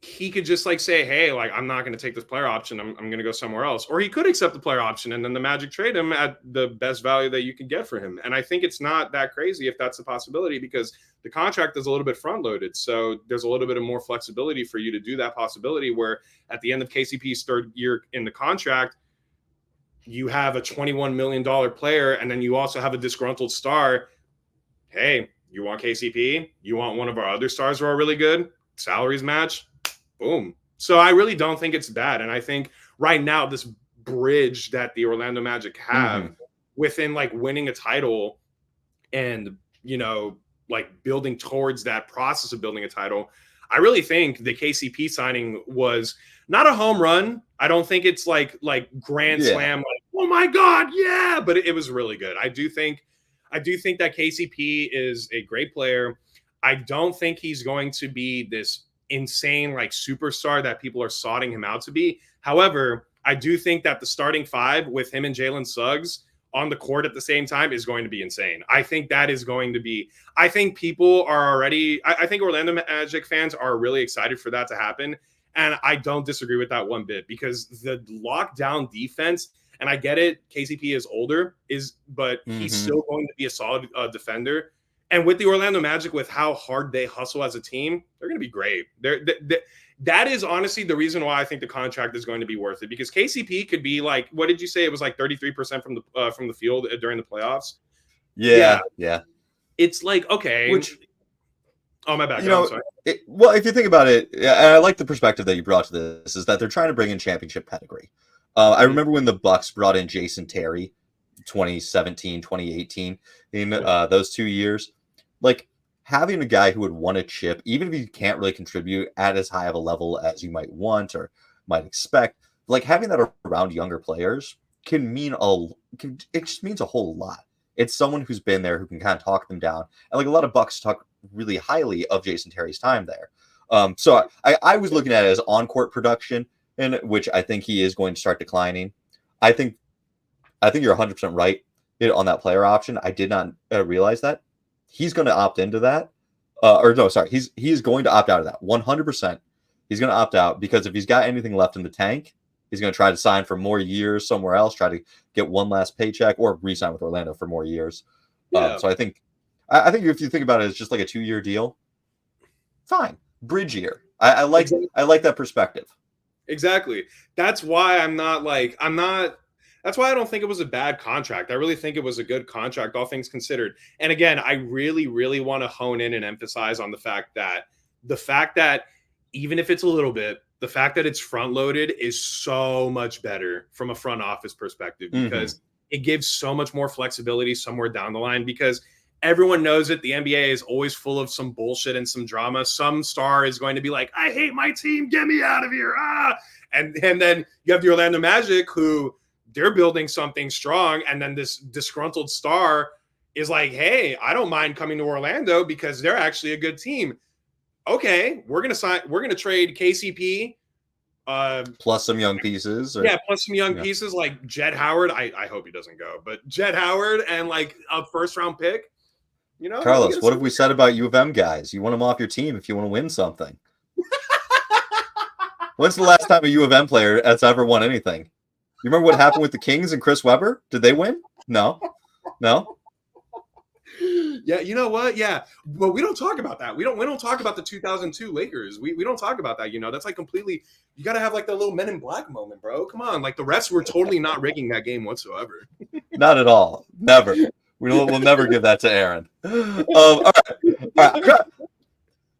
he could just like say, hey, like, I'm not going to take this player option. I'm going to go somewhere else. Or he could accept the player option and then the Magic trade him at the best value that you can get for him. And I think it's not that crazy if that's a possibility because the contract is a little bit front loaded. So there's a little bit of more flexibility for you to do that possibility where at the end of KCP's third year in the contract, you have a $21 million player and then you also have a disgruntled star. Hey, you want KCP? You want one of our other stars who are really good? Salaries match? Boom. So I really don't think it's bad. And I think right now, this bridge that the Orlando Magic have within like winning a title and, like building towards that process of building a title, I really think the KCP signing was not a home run. I don't think it's like grand slam, like, oh my God, yeah, but it was really good. I do think that KCP is a great player. I don't think he's going to be this insane like superstar that people are sodding him out to be. However, I do think that the starting five with him and Jalen Suggs on the court at the same time is going to be insane. I think that is going to be, I think people are already, I think Orlando Magic fans are really excited for that to happen. And I don't disagree with that one bit because the lockdown defense, and I get it, KCP is older, but he's still going to be a solid defender. And with the Orlando Magic, with how hard they hustle as a team, they're going to be great. That is honestly the reason why I think the contract is going to be worth it. Because KCP could be like, what did you say? It was like 33% from the field during the playoffs. Yeah. It's like, okay. Oh, my bad. I'm sorry. Well, if you think about it, and I like the perspective that you brought to this, is that they're trying to bring in championship pedigree. I remember when the Bucks brought in Jason Terry, 2017, 2018, in those 2 years. Like, having a guy who would want a chip, even if he can't really contribute at as high of a level as you might want or might expect, like having that around younger players it just means a whole lot. It's someone who's been there who can kind of talk them down. And like a lot of Bucks talk really highly of Jason Terry's time there. So I was looking at it as on-court production, in which I think he is going to start declining. I think you're 100% right on that player option. I did not realize that. He's going to opt into that. He is going to opt out of that. 100%. He's going to opt out because if he's got anything left in the tank, he's going to try to sign for more years somewhere else, try to get one last paycheck, or re-sign with Orlando for more years. Yeah. So I think if you think about it as just like a 2-year deal, fine, bridge year. I like that perspective. Exactly. That's why that's why I don't think it was a bad contract. I really think it was a good contract, all things considered. And again, I really, really want to hone in and emphasize on the fact that even if it's a little bit, the fact that it's front loaded is so much better from a front office perspective, because it gives so much more flexibility somewhere down the line, because everyone knows it. The NBA is always full of some bullshit and some drama. Some star is going to be like, I hate my team, get me out of here. And then you have the Orlando Magic, who they're building something strong. And then this disgruntled star is like, hey, I don't mind coming to Orlando because they're actually a good team. Okay, we're going to trade KCP. Plus some young pieces. Plus some young pieces like Jett Howard. I hope he doesn't go, but Jett Howard and like a first round pick. Carlos, what have we said about U of M guys? You want them off your team if you want to win something. When's the last time a U of M player has ever won anything? You remember what happened with the Kings and Chris Webber? Did they win? No. Yeah, you know what? Yeah, well, we don't talk about that. We don't talk about the 2002 Lakers. We don't talk about that. That's like completely. You got to have like the little Men in Black moment, bro. Come on, like the refs were totally not rigging that game whatsoever. Not at all. Never. We'll never give that to Aaron. All right.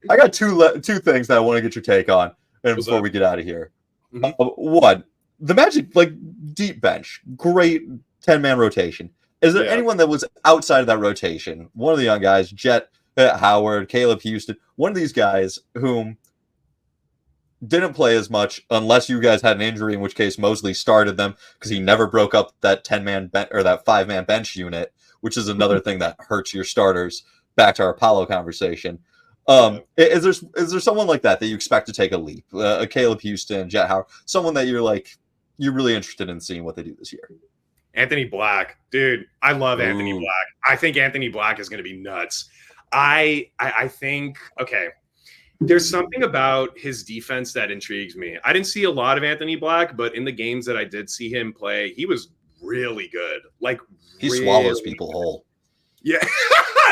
I got two things that I want to get your take on, and before we get out of here. One, the Magic, like, deep bench, great 10-man rotation. Is there anyone that was outside of that rotation? One of the young guys, Jett Howard, Caleb Houston, one of these guys whom didn't play as much unless you guys had an injury, in which case Mosley started them because he never broke up that 10-man or that 5-man bench unit, which is another thing that hurts your starters. Back to our Apollo conversation. Is there someone like that you expect to take a leap? A Caleb Houston, Jett Howard, someone that you're really interested in seeing what they do this year? Anthony Black, dude, I love Anthony Black. I think Anthony Black is going to be nuts. I think, okay, there's something about his defense that intrigues me. I didn't see a lot of Anthony Black, but in the games that I did see him play, he was really good. Like, he swallows people whole. Yeah.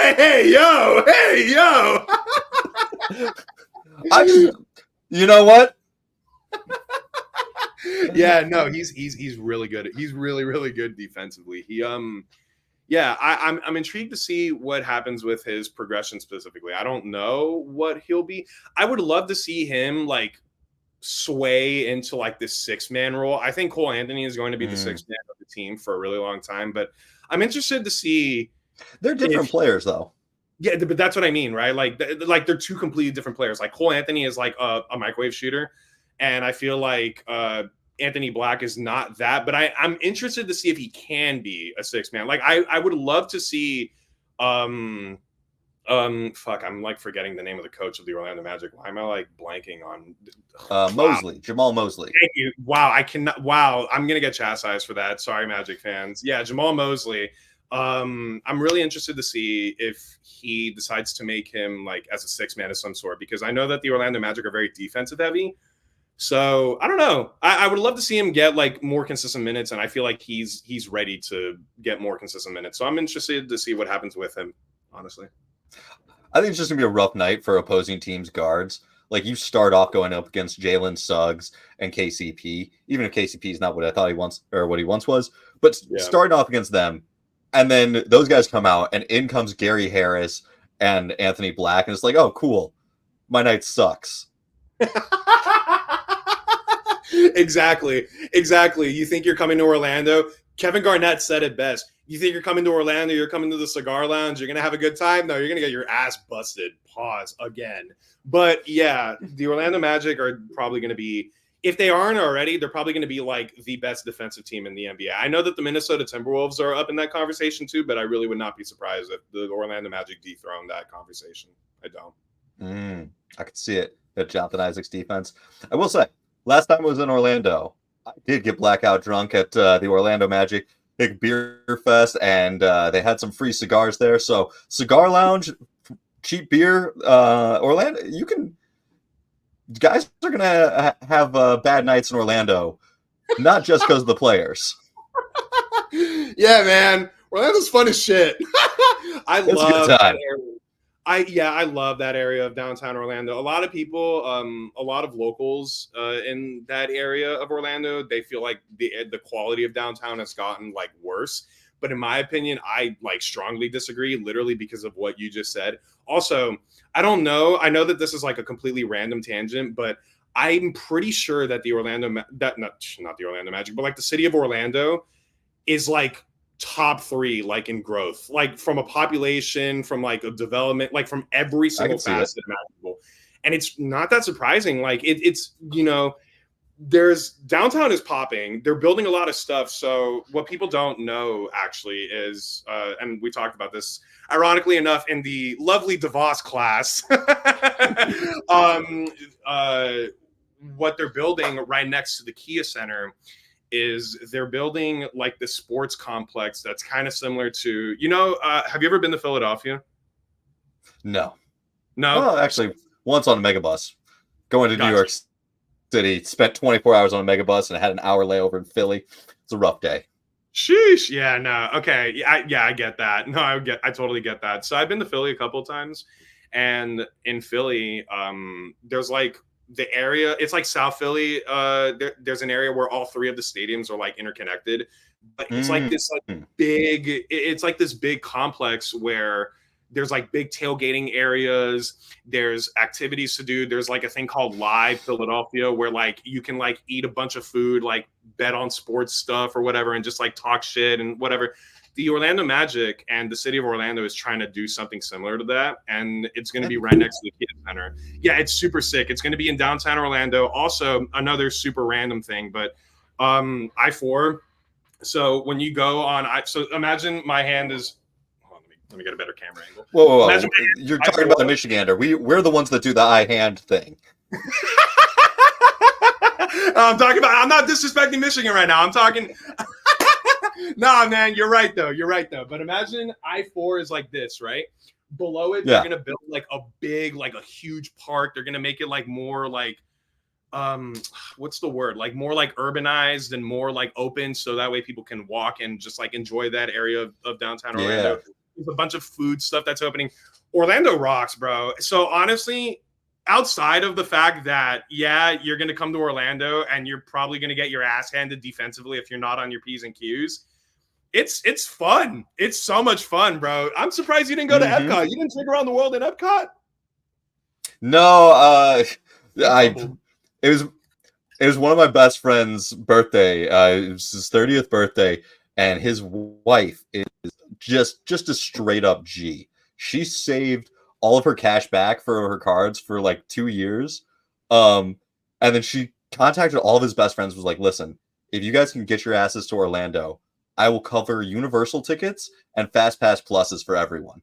Hey yo. You know what? Yeah, no, he's really good. He's really, really good defensively. I'm intrigued to see what happens with his progression specifically. I don't know what he'll be. I would love to see him like sway into like this 6-man role. I think Cole Anthony is going to be the 6-man of the team for a really long time, but I'm interested to see. They're different players though. Yeah, but that's what I mean, right? Like they're two completely different players. Like Cole Anthony is like a microwave shooter, and I feel like Anthony Black is not that. But I'm interested to see if he can be a 6-man. Like I would love to see. I'm like forgetting the name of the coach of the Orlando Magic. Why am I like blanking on Mosley, Jamal Mosley? Thank you. Wow, I cannot. Wow, I'm gonna get chastised for that. Sorry, Magic fans. Yeah, Jamal Mosley. I'm really interested to see if he decides to make him like as a 6-man of some sort, because I know that the Orlando Magic are very defensive heavy. So I don't know. I would love to see him get like more consistent minutes, and I feel like he's ready to get more consistent minutes. So I'm interested to see what happens with him, honestly. I think it's just gonna be a rough night for opposing teams' guards. Like, you start off going up against Jalen Suggs and KCP, even if KCP is not what I thought he once was, but starting off against them. And then those guys come out, and in comes Gary Harris and Anthony Black, and it's like, oh, cool. My night sucks. Exactly. You think you're coming to Orlando? Kevin Garnett said it best. You think you're coming to Orlando, you're coming to the cigar lounge, you're going to have a good time? No, you're going to get your ass busted. Pause again. But yeah, the Orlando Magic are probably going to be, if they aren't already, they're probably going to be like the best defensive team in the NBA. I know that the Minnesota Timberwolves are up in that conversation too, but I really would not be surprised if the Orlando Magic dethroned that conversation. I don't. I could see it at Jonathan Isaac's defense. I will say, last time I was in Orlando, I did get blackout drunk at the Orlando Magic big beer fest, and they had some free cigars there. So cigar lounge, cheap beer, Orlando, guys are going to have bad nights in Orlando not just because of the players. Yeah, man. Orlando's fun as shit. I It's a good love that time. area. I love that area of downtown Orlando. A lot of people, a lot of locals in that area of Orlando, they feel like the quality of downtown has gotten like worse. But in my opinion, I like strongly disagree, literally because of what you just said. Also, I don't know. I know that this is like a completely random tangent, but I'm pretty sure that the not the Orlando Magic, but like the city of Orlando is like top three, like in growth, like from a population, from like a development, like from every I single can see it. facet imaginable. And it's not that surprising. Like it's there's downtown is popping. They're building a lot of stuff. So what people don't know actually is, and we talked about this ironically enough in the lovely DeVos class, what they're building right next to the Kia Center is they're building like the sports complex that's kind of similar to, have you ever been to Philadelphia? No. No? Oh, actually, once on a megabus. Going to New Gotcha. York City, spent 24 hours on a megabus and had an hour layover in Philly. It's a rough day. Sheesh. Yeah, no. Okay. Yeah, I get that. No, I totally get that. So I've been to Philly a couple of times, and in Philly, there's like the area, it's like South Philly. There's an area where all three of the stadiums are like interconnected. But it's like Mm. this like big, it's like this big complex where there's like big tailgating areas, there's activities to do, there's like a thing called Live Philadelphia where like you can like eat a bunch of food, like bet on sports stuff or whatever, and just like talk shit and whatever. The Orlando Magic and the city of Orlando is trying to do something similar to that, and it's going to be right next to the Kia Center. Yeah, it's super sick. It's going to be in downtown Orlando. Also, another super random thing, but I-4. So when you go on, so imagine my hand is. Hold on, let me get a better camera angle. Whoa. Imagine You're talking about a Michigander. We're the ones that do the eye hand thing. I'm not disrespecting Michigan right now. I'm talking. Nah, man, you're right though. But imagine I-4 is like this, right? Below it, they're gonna build like a big, like a huge park. They're gonna make it like more like, what's the word? Like more like urbanized and more like open, so that way people can walk and just like enjoy that area of downtown Orlando. There's a bunch of food stuff that's opening. Orlando rocks, bro. So honestly, outside of the fact that, yeah, you're going to come to Orlando and you're probably going to get your ass handed defensively if you're not on your P's and Q's, it's fun. It's so much fun, bro. I'm surprised you didn't go to Epcot. You didn't take around the world in Epcot? No, it was one of my best friend's birthday. It was his 30th birthday, and his wife is just a straight up G. She saved all of her cash back for her cards for like 2 years. And then she contacted all of his best friends, was like, listen, if you guys can get your asses to Orlando, I will cover Universal tickets and Fast Pass Pluses for everyone.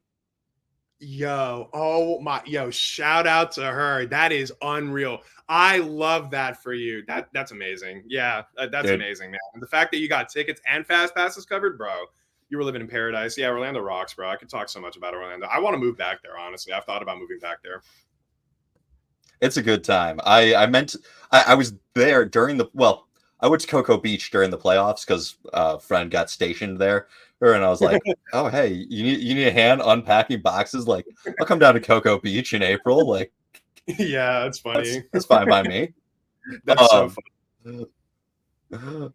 Yo, shout out to her. That is unreal. I love that for you. That's amazing. Yeah, that's amazing, man. And the fact that you got tickets and Fast Passes covered, bro, you were living in paradise. Yeah, Orlando rocks, bro. I could talk so much about Orlando. I want to move back there, honestly. I've thought about moving back there. It's a good time. I was there during I went to Cocoa Beach during the playoffs because a friend got stationed there. And I was like, oh, hey, you need a hand unpacking boxes? Like, I'll come down to Cocoa Beach in April. Like, yeah, that's funny. That's fine by me. That's so funny.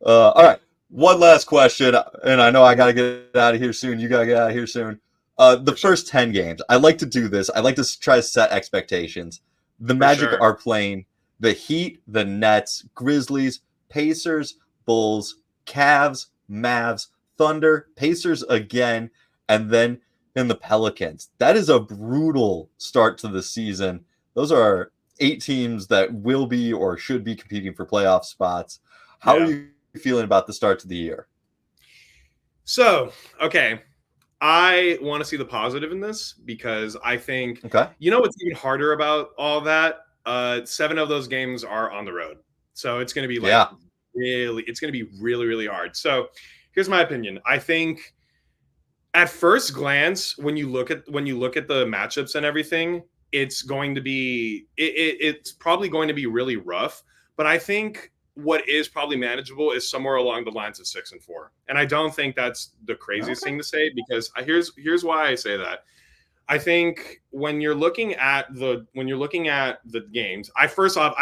All right. One last question, and I know I got to get out of here soon. You got to get out of here soon. The first 10 games, I like to do this. I like to try to set expectations. The Magic are playing the Heat, the Nets, Grizzlies, Pacers, Bulls, Cavs, Mavs, Thunder, Pacers again, and then in the Pelicans. That is a brutal start to the season. Those are 8 teams that will be or should be competing for playoff spots. How are you feeling about the start to the year? So, okay. I want to see the positive in this because I think, you know what's even harder about all that? 7 of those games are on the road. So it's going to be like it's going to be really, really hard. So here's my opinion. I think at first glance, when you look at the matchups and everything, it's going to be it's probably going to be really rough. But I think what is probably manageable is somewhere along the lines of 6-4. And I don't think that's the craziest thing to say, because here's why I say that. I think when you're looking at the games, I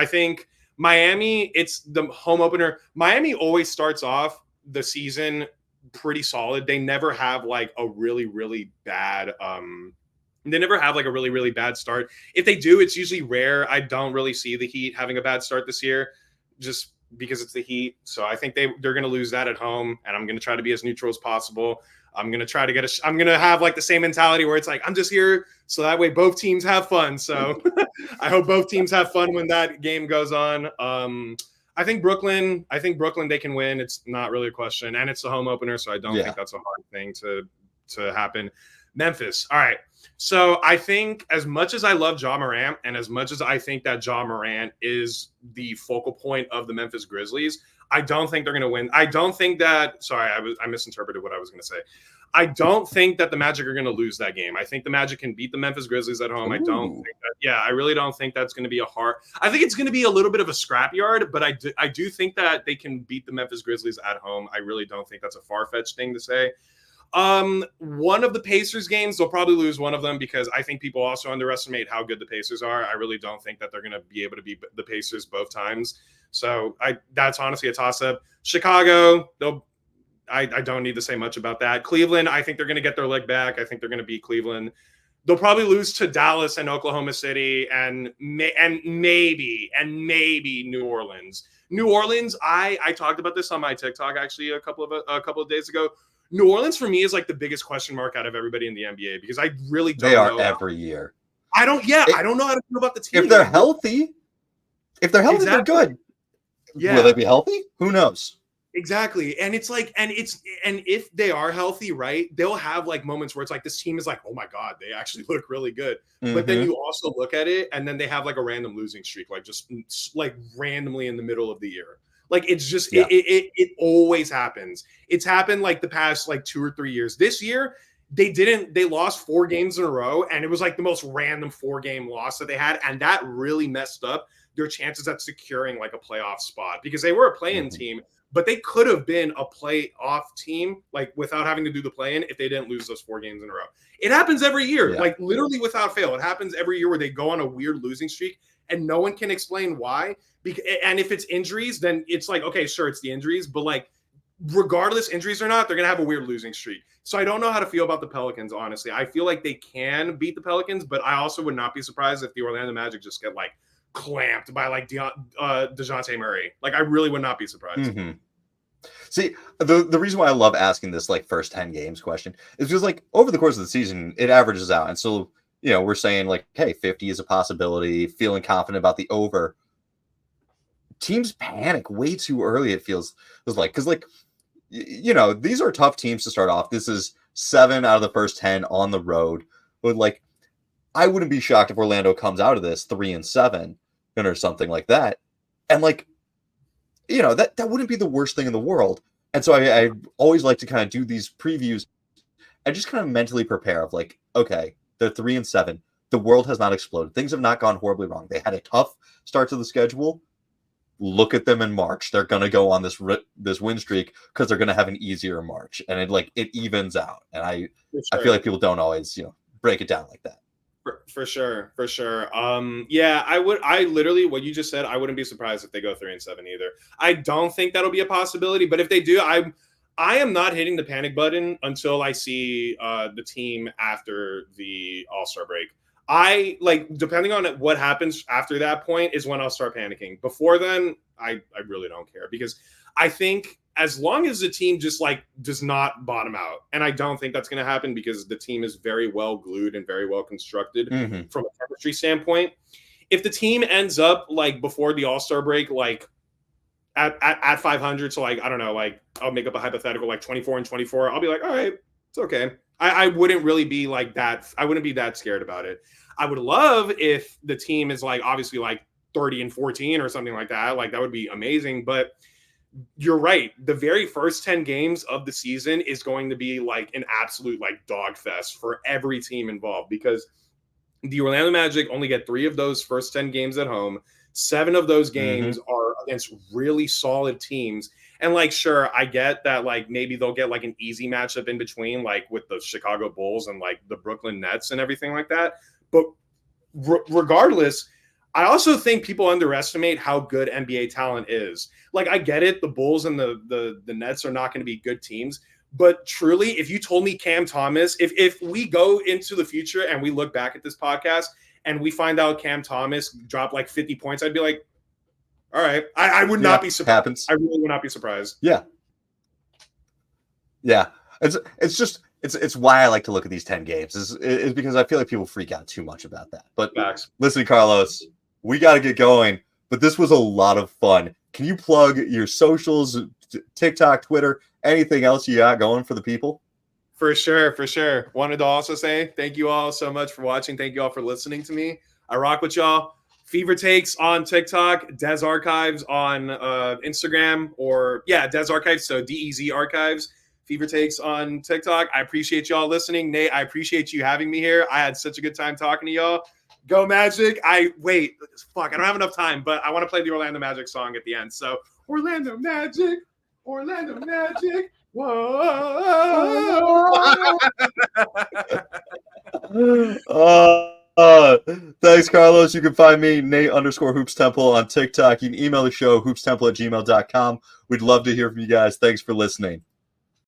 think Miami, it's the home opener. Miami always starts off the season pretty solid. They never have like a really, really bad they never have like a really, really bad start. If they do, it's usually rare. I don't really see the Heat having a bad start this year, just because it's the Heat. So I think they're going to lose that at home, and I'm going to try to be as neutral as possible. I'm going to try to I'm going to have like the same mentality where it's like, I'm just here so that way both teams have fun. So I hope both teams have fun when that game goes on. I think Brooklyn, they can win. It's not really a question. And it's the home opener, so I don't think that's a hard thing to happen. Memphis. All right. So I think as much as I love Ja Morant, and as much as I think that Ja Morant is the focal point of the Memphis Grizzlies, I don't think they're going to win. I don't think that – sorry, I misinterpreted what I was going to say. I don't think that the Magic are going to lose that game. I think the Magic can beat the Memphis Grizzlies at home. Ooh. I really don't think that's going to be a hard – I think it's going to be a little bit of a scrapyard, but I do think that they can beat the Memphis Grizzlies at home. I really don't think that's a far-fetched thing to say. One of the Pacers games, they'll probably lose one of them, because I think people also underestimate how good the Pacers are. I really don't think that they're going to be able to beat the Pacers both times. So that's honestly a toss-up. Chicago, I don't need to say much about that. Cleveland, I think they're going to get their leg back. I think they're going to beat Cleveland. They'll probably lose to Dallas and Oklahoma City and maybe New Orleans. New Orleans, I talked about this on my TikTok actually a couple of days ago. New Orleans for me is like the biggest question mark out of everybody in the NBA, because I really don't know. They are every year. I don't know how to feel about the team. If they're healthy, exactly. They're good. Yeah. Will they be healthy? Who knows? Exactly. And it's like, and if they are healthy, right, they'll have like moments where it's like, this team is like, oh my God, they actually look really good. Mm-hmm. But then you also look at it, and then they have like a random losing streak, like just like randomly in the middle of the year. Like, it's just, it always happens. It's happened like the past like 2 or 3 years. This year, they lost 4 games in a row, and it was like the most random 4-game loss that they had. And that really messed up their chances at securing like a playoff spot, because they were a play-in team, but they could have been a playoff team, like without having to do the play-in, if they didn't lose those 4 games in a row. It happens every year, like literally without fail. It happens every year where they go on a weird losing streak, and no one can explain why. And if it's injuries, then it's like, okay, sure, it's the injuries, but like, regardless, injuries or not, they're going to have a weird losing streak. So I don't know how to feel about the Pelicans, honestly. I feel like they can beat the Pelicans, but I also would not be surprised if the Orlando Magic just get like clamped by like DeJounte Murray. Like, I really would not be surprised. Mm-hmm. See, the reason why I love asking this like first 10 games question is because like over the course of the season, it averages out. And so, we're saying like, hey, 50 is a possibility, feeling confident about the over. Teams panic way too early, it feels like, because like, these are tough teams to start off. This is 7 out of the first 10 on the road. But like, I wouldn't be shocked if Orlando comes out of this 3-7 or something like that. And like, that wouldn't be the worst thing in the world. And so I always like to kind of do these previews and just kind of mentally prepare of like, okay, they're 3-7. The world has not exploded. Things have not gone horribly wrong. They had a tough start to the schedule. Look at them in March. They're going to go on this win streak because they're going to have an easier March, and it evens out. And I feel like people don't always break it down like that. For sure. I literally, what you just said, I wouldn't be surprised if they go 3-7 either. I don't think that'll be a possibility, but if they do, I am not hitting the panic button until I see the team after the All-Star break. I like, depending on what happens after that point is when I'll start panicking. Before then, I really don't care, because I think as long as the team just like does not bottom out, and I don't think that's going to happen because the team is very well glued and very well constructed from a chemistry standpoint. If the team ends up like before the All-Star break, like at 500, so like, I don't know, like I'll make up a hypothetical like 24-24, I'll be like, all right, it's okay. I wouldn't really be like that. I wouldn't be that scared about it. I would love if the team is like obviously like 30-14 or something like that. Like, that would be amazing. But you're right. The very first 10 games of the season is going to be like an absolute like dog fest for every team involved, because the Orlando Magic only get 3 of those first 10 games at home. 7 of those games are against really solid teams. And like, sure, I get that, like, maybe they'll get like an easy matchup in between, like with the Chicago Bulls and like the Brooklyn Nets and everything like that. But regardless, I also think people underestimate how good NBA talent is. Like, I get it, the Bulls and the Nets are not going to be good teams, but truly, if you told me Cam Thomas, if we go into the future and we look back at this podcast and we find out Cam Thomas dropped like 50 points, I'd be like, all right. I would not be surprised. Happens. I really would not be surprised. Yeah. Yeah. It's why I like to look at these 10 games is because I feel like people freak out too much about that. But listen, Carlos, we got to get going, but this was a lot of fun. Can you plug your socials, TikTok, Twitter, anything else you got going for the people? For sure. Wanted to also say thank you all so much for watching. Thank you all for listening to me. I rock with y'all. Fevertakes on TikTok, Des Archives on Instagram, or Des Archives, so DEZ Archives. Fevertakes on TikTok. I appreciate y'all listening. Nate, I appreciate you having me here. I had such a good time talking to y'all. Go Magic. I don't have enough time, but I want to play the Orlando Magic song at the end. So Orlando Magic. Whoa. Thanks, Carlos. You can find me, Nate_HoopsTemple on TikTok. You can email the show, hoopstemple@gmail.com. We'd love to hear from you guys. Thanks for listening.